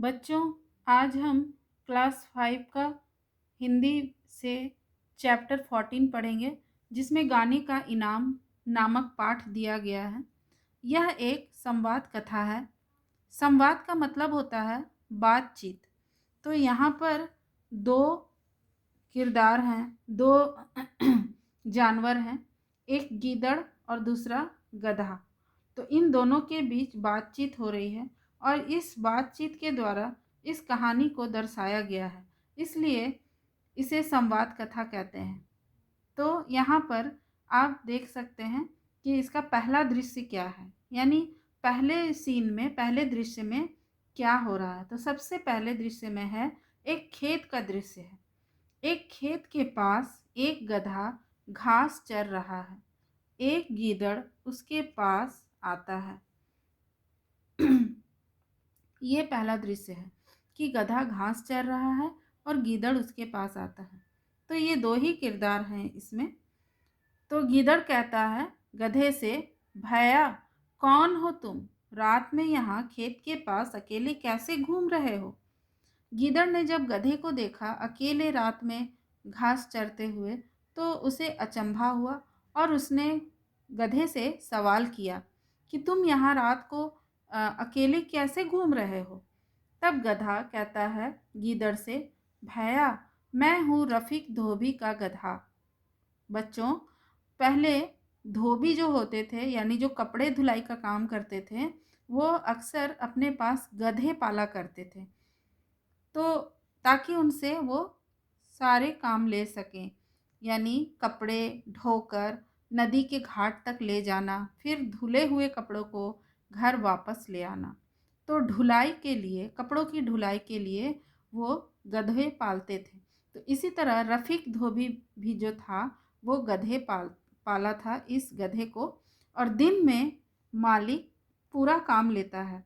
बच्चों, आज हम क्लास 5 का हिंदी से चैप्टर 14 पढ़ेंगे, जिसमें गाने का इनाम नामक पाठ दिया गया है। यह एक संवाद कथा है। संवाद का मतलब होता है बातचीत। तो यहाँ पर दो किरदार हैं, दो जानवर हैं, एक गीदड़ और दूसरा गधा। तो इन दोनों के बीच बातचीत हो रही है और इस बातचीत के द्वारा इस कहानी को दर्शाया गया है, इसलिए इसे संवाद कथा कहते हैं। तो यहाँ पर आप देख सकते हैं कि इसका पहला दृश्य क्या है, यानी पहले सीन में, पहले दृश्य में क्या हो रहा है। तो सबसे पहले दृश्य में है एक खेत का दृश्य है। एक खेत के पास एक गधा घास चर रहा है। एक गीदड़ उसके पास आता है। ये पहला दृश्य है कि गधा घास चर रहा है और गीदड़ उसके पास आता है। तो ये दो ही किरदार हैं इसमें। तो गीदड़ कहता है गधे से, भैया कौन हो तुम? रात में यहाँ खेत के पास अकेले कैसे घूम रहे हो? गीदड़ ने जब गधे को देखा अकेले रात में घास चरते हुए, तो उसे अचंभा हुआ और उसने गधे से सवाल किया कि तुम यहाँ रात को अकेले कैसे घूम रहे हो? तब गधा कहता है गीदड़ से, भैया मैं हूँ रफ़ीक धोबी का गधा। बच्चों, पहले धोबी जो होते थे, यानी जो कपड़े धुलाई का काम करते थे, वो अक्सर अपने पास गधे पाला करते थे, तो ताकि उनसे वो सारे काम ले सकें, यानी कपड़े ढोकर नदी के घाट तक ले जाना, फिर धुले हुए कपड़ों को घर वापस ले आना। तो ढुलाई के लिए, कपड़ों की ढुलाई के लिए वो गधे पालते थे। तो इसी तरह रफ़ीक धोबी भी जो था, वो गधे पाला था इस गधे को। और दिन में मालिक पूरा काम लेता है।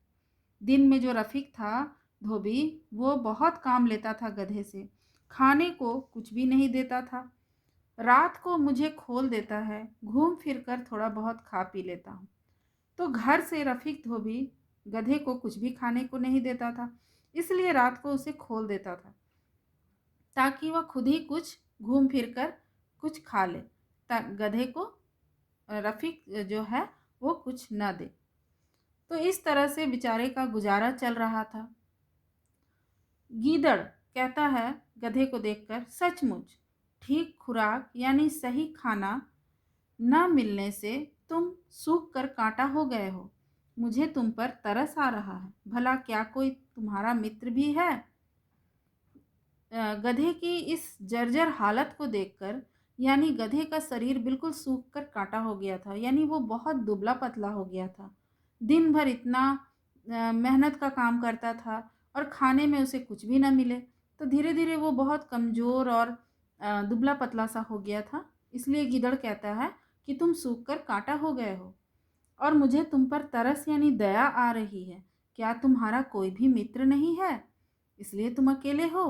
दिन में जो रफ़ीक था धोबी, वो बहुत काम लेता था गधे से, खाने को कुछ भी नहीं देता था। रात को मुझे खोल देता है, घूम फिर कर थोड़ा बहुत खा पी लेता हूँ। तो घर से रफ़ीक धोबी गधे को कुछ भी खाने को नहीं देता था, इसलिए रात को उसे खोल देता था ताकि वह खुद ही कुछ घूम फिर कर कुछ खा ले, गधे को रफ़ीक जो है वो कुछ न दे। तो इस तरह से बेचारे का गुजारा चल रहा था। गीदड़ कहता है गधे को देखकर, सचमुच ठीक खुराक यानी सही खाना न मिलने से तुम सूख कर कांटा हो गए हो। मुझे तुम पर तरस आ रहा है। भला क्या कोई तुम्हारा मित्र भी है? गधे की इस जर्जर हालत को देखकर, यानी गधे का शरीर बिल्कुल सूख कर कांटा हो गया था, यानी वो बहुत दुबला पतला हो गया था। दिन भर इतना मेहनत का काम करता था और खाने में उसे कुछ भी ना मिले, तो धीरे धीरे वो बहुत कमज़ोर और दुबला पतला सा हो गया था। इसलिए गीदड़ कहता है कि तुम सूख कर कांटा हो गए हो और मुझे तुम पर तरस यानी दया आ रही है। क्या तुम्हारा कोई भी मित्र नहीं है, इसलिए तुम अकेले हो?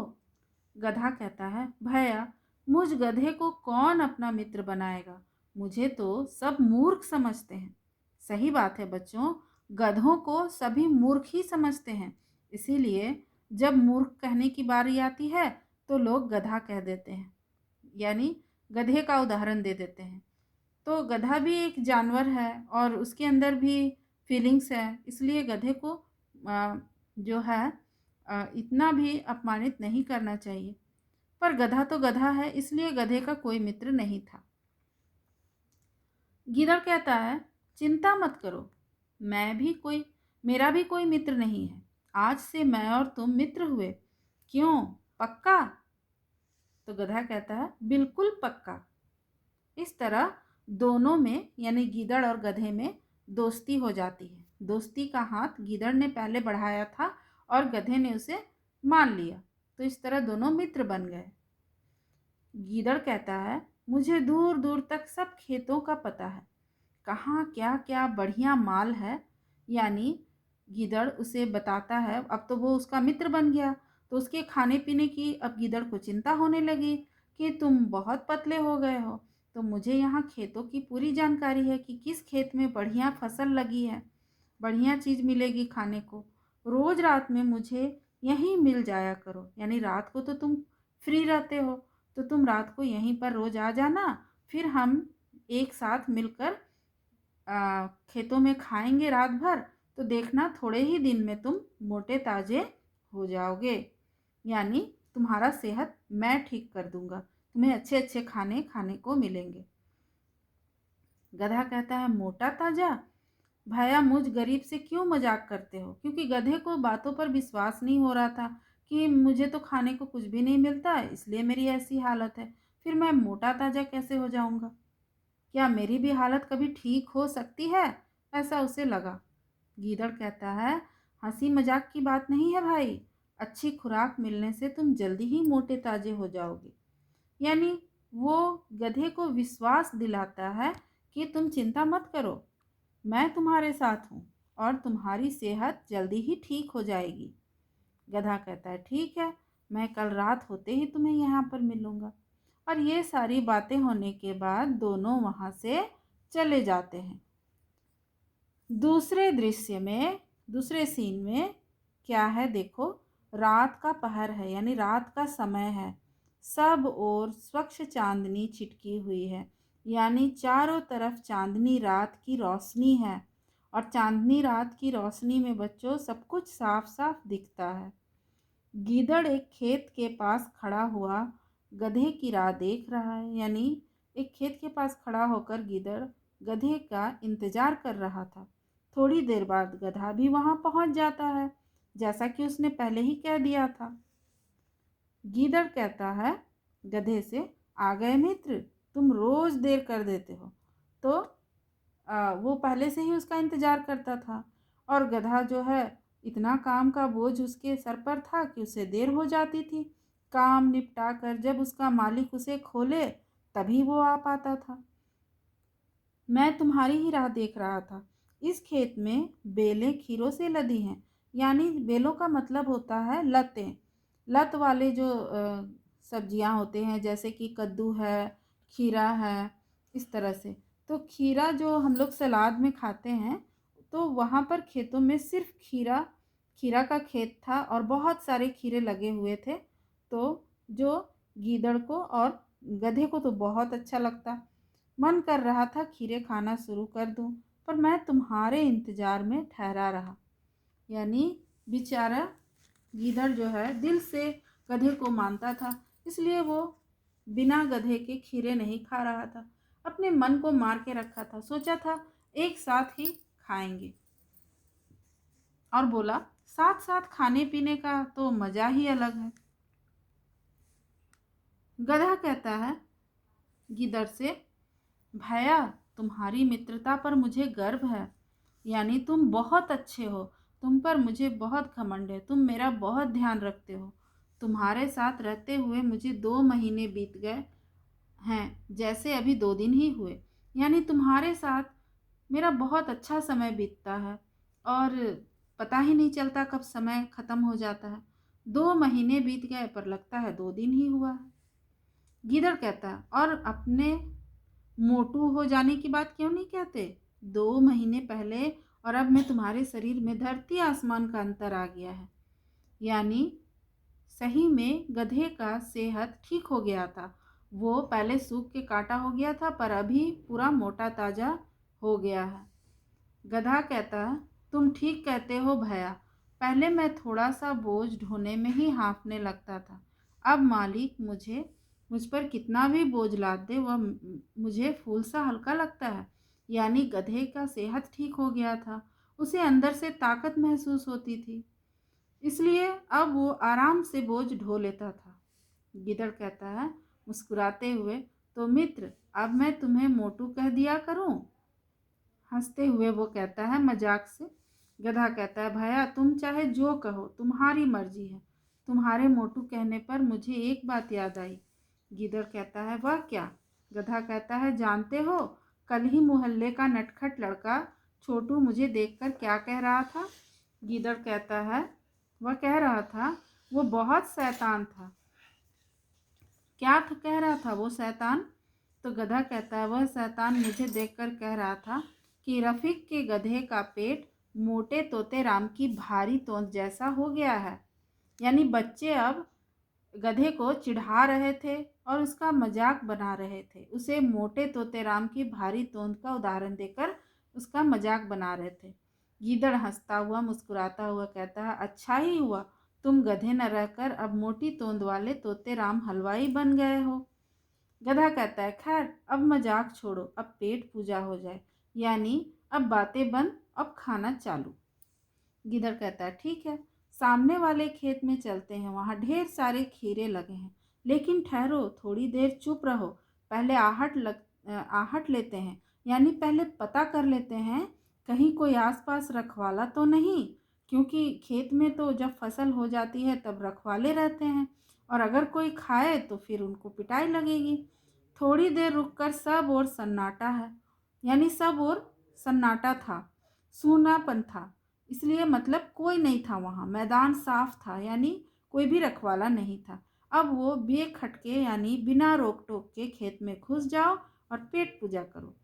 गधा कहता है, भैया मुझ गधे को कौन अपना मित्र बनाएगा? मुझे तो सब मूर्ख समझते हैं। सही बात है बच्चों, गधों को सभी मूर्ख ही समझते हैं। इसीलिए जब मूर्ख कहने की बारी आती है तो लोग गधा कह देते हैं, यानी गधे का उदाहरण दे देते हैं। तो गधा भी एक जानवर है और उसके अंदर भी फीलिंग्स है, इसलिए गधे को जो है इतना भी अपमानित नहीं करना चाहिए। पर गधा तो गधा है, इसलिए गधे का कोई मित्र नहीं था। गीदड़ कहता है, चिंता मत करो, मेरा भी कोई मित्र नहीं है। आज से मैं और तुम मित्र हुए। क्यों, पक्का? तो गधा कहता है, बिल्कुल पक्का। इस तरह दोनों में, यानी गीदड़ और गधे में दोस्ती हो जाती है। दोस्ती का हाथ गीदड़ ने पहले बढ़ाया था और गधे ने उसे मान लिया, तो इस तरह दोनों मित्र बन गए। गीदड़ कहता है, मुझे दूर दूर तक सब खेतों का पता है, कहाँ क्या क्या बढ़िया माल है। यानी गीदड़ उसे बताता है। अब तो वो उसका मित्र बन गया, तो उसके खाने पीने की अब गीदड़ को चिंता होने लगी कि तुम बहुत पतले हो गए हो, तो मुझे यहाँ खेतों की पूरी जानकारी है कि किस खेत में बढ़िया फसल लगी है, बढ़िया चीज़ मिलेगी खाने को। रोज़ रात में मुझे यहीं मिल जाया करो, यानी रात को तो तुम फ्री रहते हो, तो तुम रात को यहीं पर रोज आ जाना, फिर हम एक साथ मिलकर खेतों में खाएंगे रात भर। तो देखना थोड़े ही दिन में तुम मोटे ताजे हो जाओगे, यानी तुम्हारा सेहत मैं ठीक कर दूंगा, तुम्हें अच्छे अच्छे खाने खाने को मिलेंगे। गधा कहता है, मोटा ताजा? भैया मुझ गरीब से क्यों मजाक करते हो? क्योंकि गधे को बातों पर विश्वास नहीं हो रहा था कि मुझे तो खाने को कुछ भी नहीं मिलता है, इसलिए मेरी ऐसी हालत है, फिर मैं मोटा ताजा कैसे हो जाऊंगा? क्या मेरी भी हालत कभी ठीक हो सकती है? ऐसा उसे लगा। गीदड़ कहता है, हंसी मजाक की बात नहीं है भाई, अच्छी खुराक मिलने से तुम जल्दी ही मोटे ताजे हो जाओगे। यानी वो गधे को विश्वास दिलाता है कि तुम चिंता मत करो, मैं तुम्हारे साथ हूँ और तुम्हारी सेहत जल्दी ही ठीक हो जाएगी। गधा कहता है, ठीक है, मैं कल रात होते ही तुम्हें यहाँ पर मिलूंगा। और ये सारी बातें होने के बाद दोनों वहाँ से चले जाते हैं। दूसरे दृश्य में, दूसरे सीन में क्या है देखो, रात का पहर है, यानी रात का समय है। सब ओर स्वच्छ चांदनी छिटकी हुई है, यानी चारों तरफ चांदनी रात की रोशनी है। और चांदनी रात की रोशनी में बच्चों सब कुछ साफ साफ दिखता है। गीदड़ एक खेत के पास खड़ा हुआ गधे की राह देख रहा है, यानी एक खेत के पास खड़ा होकर गीदड़ गधे का इंतजार कर रहा था। थोड़ी देर बाद गधा भी वहां पहुंच जाता है, जैसा कि उसने पहले ही कह दिया था। गीदड़ कहता है गधे से, आ गए मित्र, तुम रोज देर कर देते हो। तो वो पहले से ही उसका इंतजार करता था, और गधा जो है, इतना काम का बोझ उसके सर पर था कि उसे देर हो जाती थी। काम निपटा कर जब उसका मालिक उसे खोले तभी वो आ पाता था। मैं तुम्हारी ही राह देख रहा था। इस खेत में बेलें खीरों से लदी हैं, यानी बेलों का मतलब होता है लतें। लत वाले जो सब्जियां होते हैं, जैसे कि कद्दू है, खीरा है, इस तरह से। तो खीरा जो हम लोग सलाद में खाते हैं, तो वहाँ पर खेतों में सिर्फ खीरा, खीरा का खेत था और बहुत सारे खीरे लगे हुए थे। तो जो गीदड़ को और गधे को तो बहुत अच्छा लगता, मन कर रहा था खीरे खाना शुरू कर दूं, पर मैं तुम्हारे इंतजार में ठहरा रहा। यानी बेचारा गीदड़ जो है दिल से गधे को मानता था, इसलिए वो बिना गधे के खीरे नहीं खा रहा था। अपने मन को मार के रखा था, सोचा था एक साथ ही खाएंगे। और बोला, साथ साथ खाने पीने का तो मजा ही अलग है। गधा कहता है गीदड़ से, भैया तुम्हारी मित्रता पर मुझे गर्व है, यानी तुम बहुत अच्छे हो, तुम पर मुझे बहुत घमंड है, तुम मेरा बहुत ध्यान रखते हो। तुम्हारे साथ रहते हुए मुझे 2 महीने बीत गए हैं, जैसे अभी 2 दिन ही हुए। यानी तुम्हारे साथ मेरा बहुत अच्छा समय बीतता है और पता ही नहीं चलता कब समय खत्म हो जाता है। 2 महीने बीत गए पर लगता है 2 दिन ही हुआ है। गीदड़ कहता है, और अपने मोटू हो जाने की बात क्यों नहीं कहते? 2 महीने पहले और अब में तुम्हारे शरीर में धरती आसमान का अंतर आ गया है। यानी सही में गधे का सेहत ठीक हो गया था। वो पहले सूख के काटा हो गया था, पर अभी पूरा मोटा ताजा हो गया है। गधा कहता है, तुम ठीक कहते हो भैया, पहले मैं थोड़ा सा बोझ ढोने में ही हाँफने लगता था। अब मालिक मुझ पर कितना भी बोझ लाद दे, वह मुझे फूल सा हल्का लगता है। यानी गधे का सेहत ठीक हो गया था, उसे अंदर से ताकत महसूस होती थी, इसलिए अब वो आराम से बोझ ढो लेता था। गिदड़ कहता है मुस्कुराते हुए, तो मित्र अब मैं तुम्हें मोटू कह दिया करूं? हंसते हुए वो कहता है मजाक से। गधा कहता है, भैया तुम चाहे जो कहो, तुम्हारी मर्जी है। तुम्हारे मोटू कहने पर मुझे एक बात याद आई। गिदड़ कहता है, वह क्या? गधा कहता है, जानते हो कल ही मोहल्ले का नटखट लड़का छोटू मुझे देखकर क्या कह रहा था? गिदड़ कहता है, वह कह रहा था वो बहुत शैतान था। क्या था कह रहा था वो शैतान? तो गधा कहता है, वह शैतान मुझे देखकर कह रहा था कि रफीक के गधे का पेट मोटे तोते राम की भारी तोंद जैसा हो गया है। यानी बच्चे अब गधे को चिढ़ा रहे थे और उसका मजाक बना रहे थे। उसे मोटे तोतेराम की भारी तोंद का उदाहरण देकर उसका मजाक बना रहे थे। गीदड़ हंसता हुआ मुस्कुराता हुआ कहता है, अच्छा ही हुआ तुम गधे न रहकर अब मोटी तोंद वाले तोतेराम हलवाई बन गए हो। गधा कहता है, खैर अब मजाक छोड़ो, अब पेट पूजा हो जाए, यानी अब बातें बंद, अब खाना चालू। गिदड़ कहता है, ठीक है, सामने वाले खेत में चलते हैं, वहाँ ढेर सारे खीरे लगे हैं। लेकिन ठहरो, थोड़ी देर चुप रहो, पहले आहट लेते हैं, यानी पहले पता कर लेते हैं कहीं कोई आसपास रखवाला तो नहीं, क्योंकि खेत में तो जब फसल हो जाती है तब रखवाले रहते हैं, और अगर कोई खाए तो फिर उनको पिटाई लगेगी। थोड़ी देर रुककर सब और सन्नाटा है, यानी सब और सन्नाटा था, सूनापन था, इसलिए मतलब कोई नहीं था वहाँ। मैदान साफ था, यानी कोई भी रखवाला नहीं था। अब वो बेखटके यानी बिना रोक टोक के खेत में घुस जाओ और पेट पूजा करो।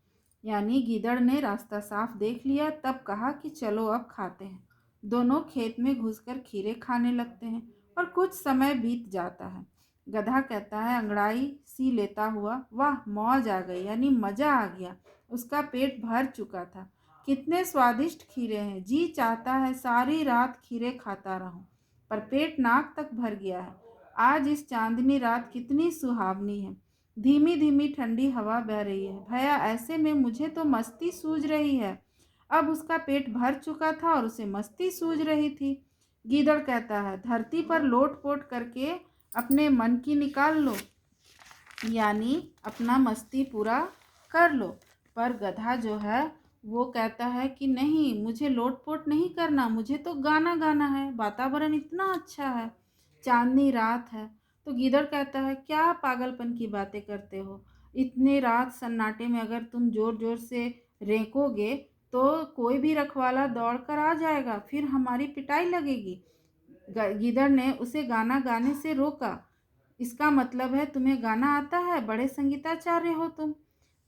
यानी गीदड़ ने रास्ता साफ देख लिया, तब कहा कि चलो अब खाते हैं। दोनों खेत में घुसकर खीरे खाने लगते हैं और कुछ समय बीत जाता है। गधा कहता है अंगड़ाई सी लेता हुआ, वाह मौज आ गई, यानी मज़ा आ गया। उसका पेट भर चुका था। कितने स्वादिष्ट खीरे हैं, जी चाहता है सारी रात खीरे खाता रहूं, पर पेट नाक तक भर गया है। आज इस चांदनी रात कितनी सुहावनी है, धीमी धीमी ठंडी हवा बह रही है, भैया ऐसे में मुझे तो मस्ती सूझ रही है। अब उसका पेट भर चुका था और उसे मस्ती सूझ रही थी। गीदड़ कहता है, धरती पर लोट पोट करके अपने मन की निकाल लो, यानी अपना मस्ती पूरा कर लो। पर गधा जो है वो कहता है कि नहीं, मुझे लोटपोट नहीं करना, मुझे तो गाना गाना है, वातावरण इतना अच्छा है, चांदनी रात है। तो गीदड़ कहता है, क्या पागलपन की बातें करते हो, इतने रात सन्नाटे में अगर तुम जोर जोर से रेंकोगे तो कोई भी रखवाला दौड़ कर आ जाएगा, फिर हमारी पिटाई लगेगी। गीदड़ ने उसे गाना गाने से रोका, इसका मतलब है तुम्हें गाना आता है, बड़े संगीताचार्य हो तुम।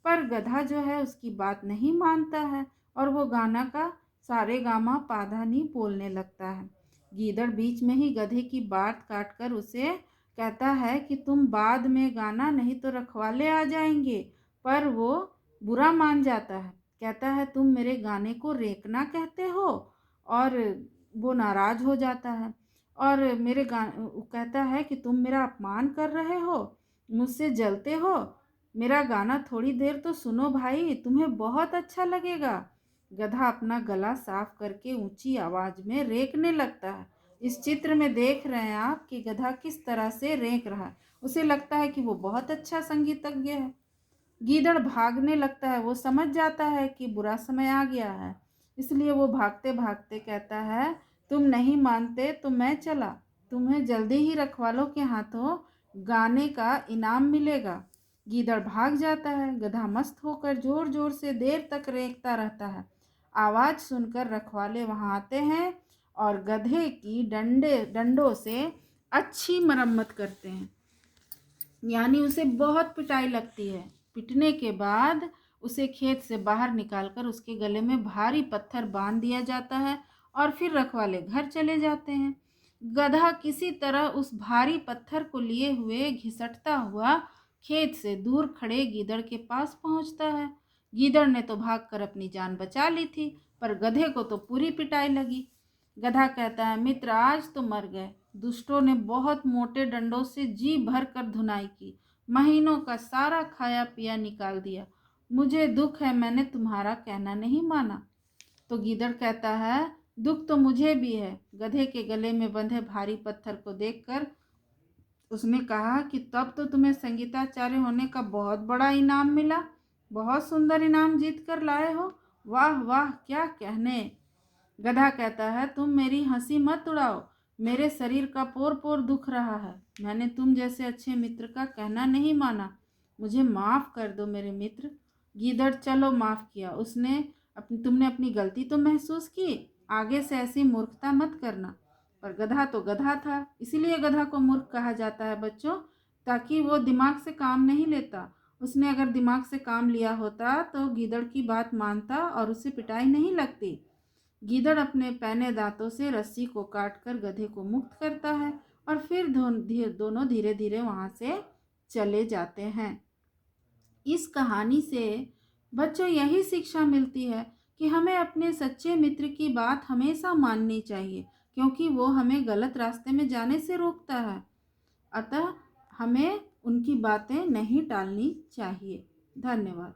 पर गधा जो है उसकी बात नहीं मानता है और वो गाना का सारे गामा पाधानी बोलने लगता है। गीदड़ बीच में ही गधे की बात काट कर उसे कहता है कि तुम बाद में गाना, नहीं तो रखवाले आ जाएंगे। पर वो बुरा मान जाता है, कहता है तुम मेरे गाने को रेकना कहते हो, और वो नाराज हो जाता है और कहता है कि तुम मेरा अपमान कर रहे हो, मुझसे जलते हो, मेरा गाना थोड़ी देर तो सुनो भाई, तुम्हें बहुत अच्छा लगेगा। गधा अपना गला साफ करके ऊंची आवाज में रेंकने लगता है। इस चित्र में देख रहे हैं आप कि गधा किस तरह से रेंक रहा है, उसे लगता है कि वो बहुत अच्छा संगीतज्ञ है। गीदड़ भागने लगता है, वो समझ जाता है कि बुरा समय आ गया है, इसलिए वो भागते भागते कहता है, तुम नहीं मानते तो मैं चला, तुम्हें जल्दी ही रखवालों के हाथों गाने का इनाम मिलेगा। गीदड़ भाग जाता है। गधा मस्त होकर जोर जोर से देर तक रेंकता रहता है। आवाज़ सुनकर रखवाले वहाँ आते हैं और गधे की डंडों से अच्छी मरम्मत करते हैं, यानी उसे बहुत पिटाई लगती है। पिटने के बाद उसे खेत से बाहर निकालकर उसके गले में भारी पत्थर बांध दिया जाता है और फिर रखवाले घर चले जाते हैं। गधा किसी तरह उस भारी पत्थर को लिए हुए घिसटता हुआ खेत से दूर खड़े गीदड़ के पास पहुंचता है। गीदड़ ने तो भागकर अपनी जान बचा ली थी, पर गधे को तो पूरी पिटाई लगी। गधा कहता है, मित्र आज तो मर गए, दुष्टों ने बहुत मोटे डंडों से जी भर कर धुनाई की, महीनों का सारा खाया पिया निकाल दिया, मुझे दुख है मैंने तुम्हारा कहना नहीं माना। तो गीदड़ कहता है, दुख तो मुझे भी है। गधे के गले में बंधे भारी पत्थर को देखकर उसने कहा कि तब तो तुम्हें संगीताचार्य होने का बहुत बड़ा इनाम मिला, बहुत सुंदर इनाम जीत कर लाए हो, वाह वाह क्या कहने। गधा कहता है, तुम मेरी हंसी मत उड़ाओ, मेरे शरीर का पोर पोर दुख रहा है, मैंने तुम जैसे अच्छे मित्र का कहना नहीं माना, मुझे माफ़ कर दो मेरे मित्र। गीदड़, चलो माफ़ किया, तुमने अपनी गलती तो महसूस की, आगे से ऐसी मूर्खता मत करना। पर गधा तो गधा था, इसीलिए गधा को मूर्ख कहा जाता है बच्चों, ताकि वो दिमाग से काम नहीं लेता। उसने अगर दिमाग से काम लिया होता तो गीदड़ की बात मानता और उसे पिटाई नहीं लगती। गीदड़ अपने पैने दांतों से रस्सी को काटकर गधे को मुक्त करता है और फिर दोनों धीरे धीरे वहां से चले जाते हैं। इस कहानी से बच्चों यही शिक्षा मिलती है कि हमें अपने सच्चे मित्र की बात हमेशा माननी चाहिए, क्योंकि वो हमें गलत रास्ते में जाने से रोकता है। अतः हमें उनकी बातें नहीं टालनी चाहिए। धन्यवाद।